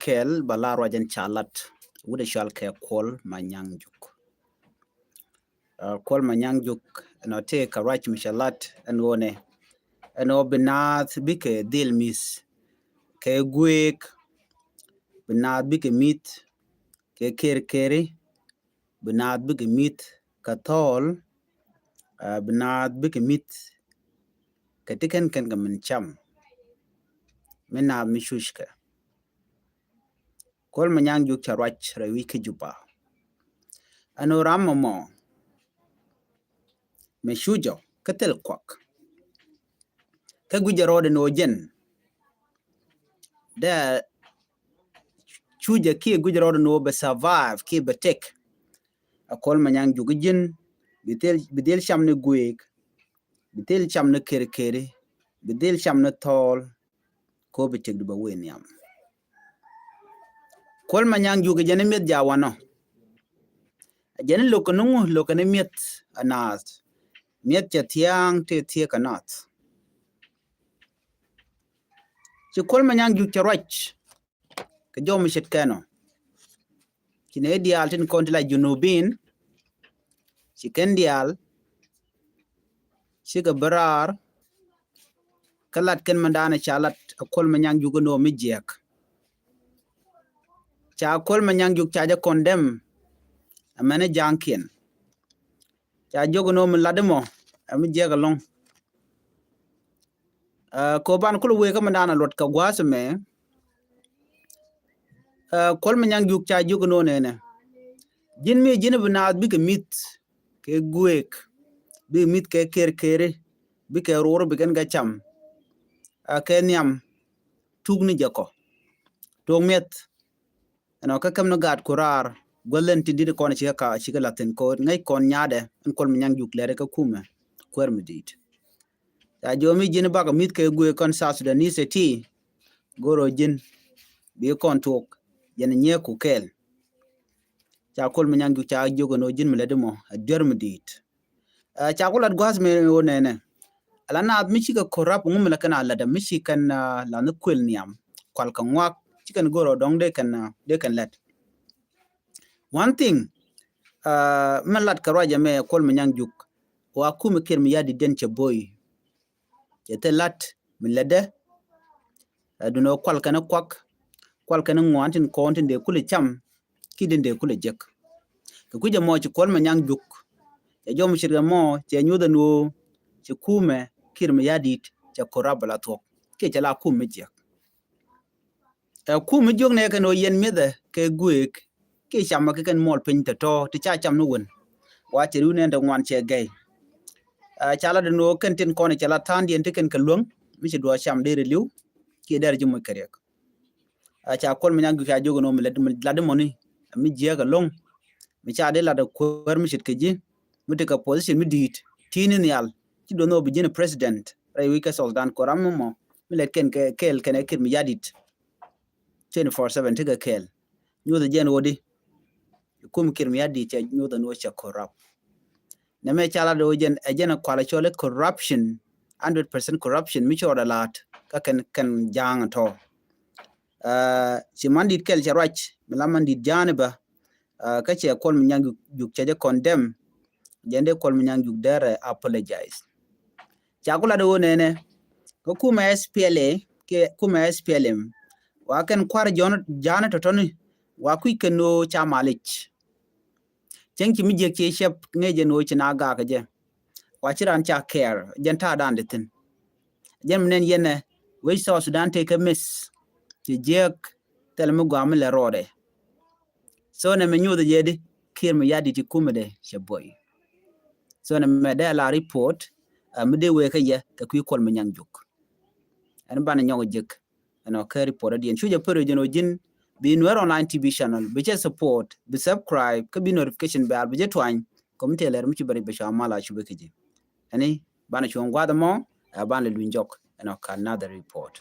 kel bala rojan chalat wude shal ke kol manyangjuk kol manyangjuk no te karach mishalat anone ano binat bike dil mis ke guek binat bike mit ke kere binat bike mit katol binat bike mit katiken ken gamin cham minna mishushka kol manyangjuk charach rewi ke juba ano ramamo meshujo katel kwak ka gujarode no jen da chuja ki gujarode no be survive ki be tek akol manyang jugujin bidel shamne guek bidel shamne kere bidel shamne tol ko be tek ba weniam kol manyang jugujin met jawano jen lokonu met anas met tiang te tie kanat ci kol manyang juk charach ke jom shet kano kine dial tin kontila junubin ci ken dial ci ga barar kalat ken mandana chalat kol manyang juk no mijek cha kol manyang juk cha ja condemn amane jankin cha jogo no mlademo amijek long ko ban kul we ka mandana lot ka gwasme kol manyang juk cha jogo no nene jin mi jin bna bi ke mit ke guek bi mit ke kere bi ke roro bi gen ga cham ke niam tugni jako to met no ka kam no gat kurar golen tindi ko na chika latin ko ngai kon nyade en kol manyang juk lere ka kuma kwer medit ya jomi jin ba ka mit ke guek kon sa Sudanese ti goro jin bi kon tok yen nye ku kel cha kol manyang juk cha jogo no jin mledemo dermedit cha kol ad gwas me wonene alana michiga korap ngumla kana alada michikan la no kwel niam kwal kan wak chikan goro dong de kan let one thing malat karaja me kol manyang juk wa kum ker mi yadi den che boy yete lat milade duno kwal kana kwak kwal kana ngwantin kontin de kule cham kidin de kule jek ko kuje mo chi kol manyang juk ya jom shirga mo che nyuda no che kume kir mi yadit cha korabla to ke chala kume jek kume jog ne kan o yen mede ke guek ke chama ke kan mol pin to ti cha cham no won wa che ru ne ndo ngwan che gay chala de no kan tin ko ne chala tan dien te kan kalung mi che do cham de liu ke der jum kerek cha kol manyang juk cha jogo no mi lad moni mi je ga long mi cha de la de ko mi chit ke ji mi te ka position mi dit tinin yal ci do no bi jene president ray wi ka soldan ko rammo mi let ken kel ken ekir mi yadit 24/7 tiga kel nyoda jen wodi kum kir mi yadit ci nyoda no cha corrupt na me chala do jen ejena kwala chole corruption 100% corruption mi choda lat ka ken jang to ci mandit kel charach mi lamandit janeba ka ci kol mi nyang juk cha condemn jende kol mi nyang juk dere apologize chakula do nene ko kuma SPLA ke kuma SPLM wa kan kwar jana to toni wa ku keno cha malich chenki mi je ke shep ngeje no china ga ka je wa chiran cha care jenta dan ditin jem nen yene we so Sudan take a miss ti jek telmu gwam le rode so ne menyu de jedi kir mi yadi ti kuma de sheboy so ne me de la report mide we ka ye ka ku kol manyang juk an ban nyago jek ano ka report dien chuje pero jeno jin bi no online TV channel bi che support bi subscribe ka bi notification bell bi je twan community ler mi ci bari be shamala chube ke ji ani ban chon gwada mo ban le lunjok ano ka another report